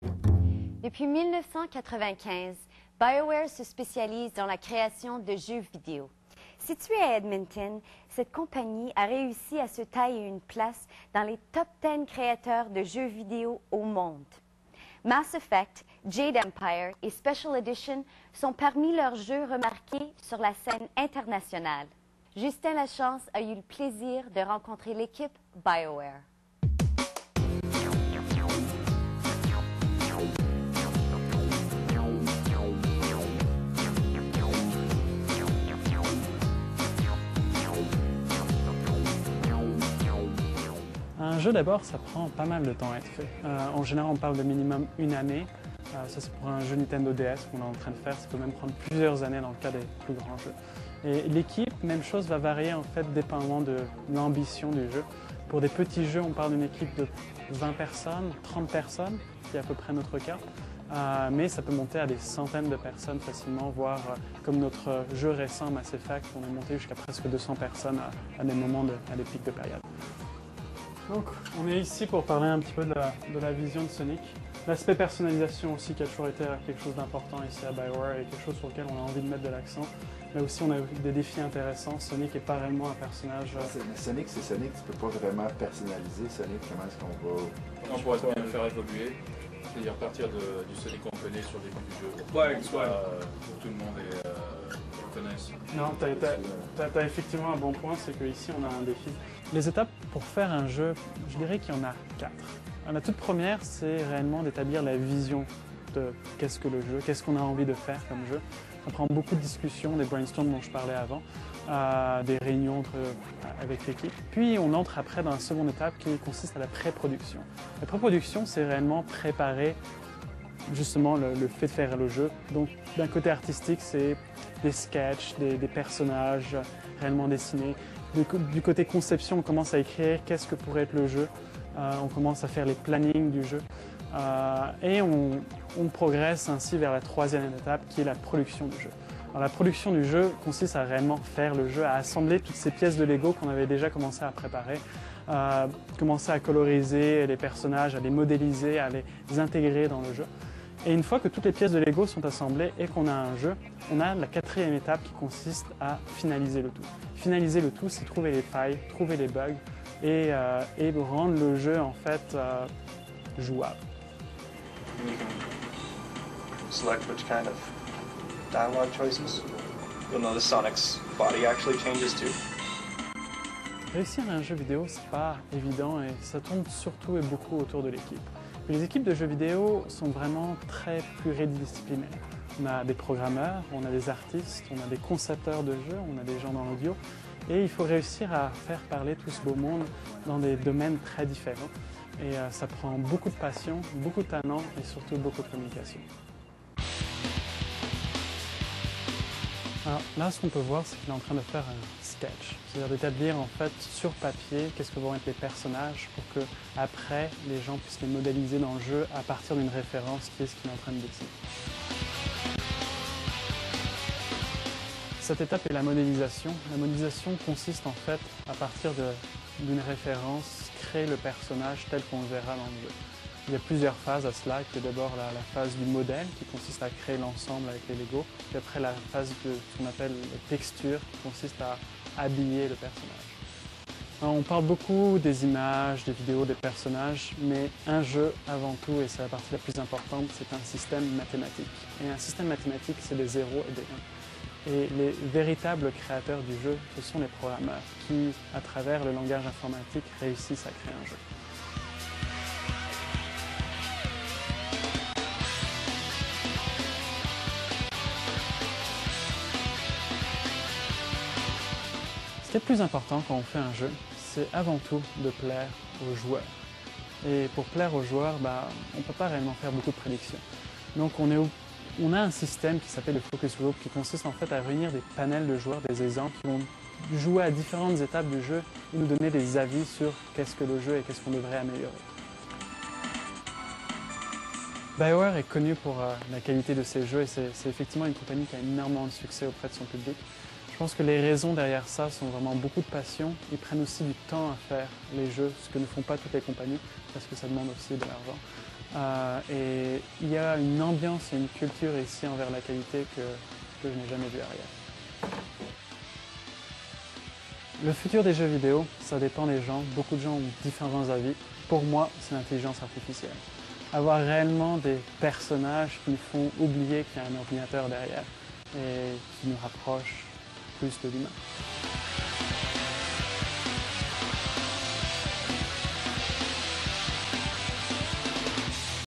Depuis 1995, BioWare se spécialise dans la création de jeux vidéo. Située à Edmonton, cette compagnie a réussi à se tailler une place dans les top 10 créateurs de jeux vidéo au monde. Mass Effect, Jade Empire et Special Edition sont parmi leurs jeux remarqués sur la scène internationale. Justin Lachance a eu le plaisir de rencontrer l'équipe BioWare. Un jeu d'abord, ça prend pas mal de temps à être fait. En général, on parle de minimum une année. Ça c'est pour un jeu Nintendo DS qu'on est en train de faire. Ça peut même prendre plusieurs années dans le cas des plus grands jeux. Et l'équipe, même chose, va varier en fait dépendamment de l'ambition du jeu. Pour des petits jeux, on parle d'une équipe de 20 personnes, 30 personnes, qui est à peu près notre cas. Mais ça peut monter à des centaines de personnes facilement, voire comme notre jeu récent Mass Effect, on est monté jusqu'à presque 200 personnes à des moments, à des pics de période. Donc, on est ici pour parler un petit peu de la vision de Sonic. L'aspect personnalisation aussi qui a toujours été quelque chose d'important ici à BioWare et quelque chose sur lequel on a envie de mettre de l'accent. Là aussi, on a des défis intéressants. Sonic n'est pas réellement un personnage... Sonic, c'est Sonic, tu peux pas vraiment personnaliser Sonic. Comment est-ce qu'on va... On pourrait bien le faire évoluer, c'est-à-dire partir du Sonic qu'on connaît sur le début du jeu. Ouais, pour que tout le monde le connaisse. Non, tu as effectivement un bon point, c'est qu'ici on a un défi. Les étapes pour faire un jeu, je dirais qu'il y en a 4. La toute première, c'est réellement d'établir la vision de qu'est-ce que le jeu, qu'est-ce qu'on a envie de faire comme jeu. Ça prend beaucoup de discussions, des brainstorms dont je parlais avant, des réunions avec l'équipe. Puis on entre après dans la seconde étape qui consiste à la pré-production. La pré-production, c'est réellement préparer justement le fait de faire le jeu. Donc d'un côté artistique, c'est des sketchs, des personnages réellement dessinés. Du côté conception, on commence à écrire qu'est-ce que pourrait être le jeu. On commence à faire les plannings du jeu. Et on progresse ainsi vers la troisième étape qui est la production du jeu. Alors, la production du jeu consiste à réellement faire le jeu, à assembler toutes ces pièces de Lego qu'on avait déjà commencé à préparer, commencer à coloriser les personnages, à les modéliser, à les intégrer dans le jeu. Et une fois que toutes les pièces de Lego sont assemblées et qu'on a un jeu, on a la quatrième étape qui consiste à finaliser le tout. Finaliser le tout, c'est trouver les failles, trouver les bugs et rendre le jeu en fait jouable. Select which kind of dialogue choices. You'll notice Sonic's body actually changes too. Réussir un jeu vidéo, c'est pas évident et ça tourne surtout et beaucoup autour de l'équipe. Les équipes de jeux vidéo sont vraiment très pluridisciplinaires. On a des programmeurs, on a des artistes, on a des concepteurs de jeux, on a des gens dans l'audio. Et il faut réussir à faire parler tout ce beau monde dans des domaines très différents. Et ça prend beaucoup de passion, beaucoup de talent et surtout beaucoup de communication. Alors là, ce qu'on peut voir, c'est qu'il est en train de faire un sketch, c'est-à-dire d'établir en fait sur papier qu'est-ce que vont être les personnages pour que après les gens puissent les modéliser dans le jeu à partir d'une référence qui est ce qu'il est en train de dessiner. Cette étape est la modélisation. La modélisation consiste en fait à partir d'une référence, créer le personnage tel qu'on le verra dans le jeu. Il y a plusieurs phases à cela, qui est d'abord la phase du modèle, qui consiste à créer l'ensemble avec les Lego, puis après la phase de ce qu'on appelle la texture, qui consiste à habiller le personnage. Alors, on parle beaucoup des images, des vidéos, des personnages, mais un jeu avant tout, et c'est la partie la plus importante, c'est un système mathématique. Et un système mathématique, c'est des 0 et des 1. Et les véritables créateurs du jeu, ce sont les programmeurs, qui, à travers le langage informatique, réussissent à créer un jeu. Ce qui est le plus important quand on fait un jeu, c'est avant tout de plaire aux joueurs. Et pour plaire aux joueurs, on ne peut pas réellement faire beaucoup de prédictions. Donc on a un système qui s'appelle le Focus Group qui consiste en fait à réunir des panels de joueurs, des exemples qui vont jouer à différentes étapes du jeu et nous donner des avis sur qu'est-ce que le jeu et qu'est-ce qu'on devrait améliorer. BioWare est connu pour la qualité de ses jeux et c'est effectivement une compagnie qui a énormément de succès auprès de son public. Je pense que les raisons derrière ça sont vraiment beaucoup de passion. Ils prennent aussi du temps à faire les jeux, ce que ne font pas toutes les compagnies, parce que ça demande aussi de l'argent. Et Il y a une ambiance et une culture ici envers la qualité que je n'ai jamais vue ailleurs. Le futur des jeux vidéo, ça dépend des gens. Beaucoup de gens ont différents avis. Pour moi, c'est l'intelligence artificielle. Avoir réellement des personnages qui nous font oublier qu'il y a un ordinateur derrière et qui nous rapprochent plus de l'humain.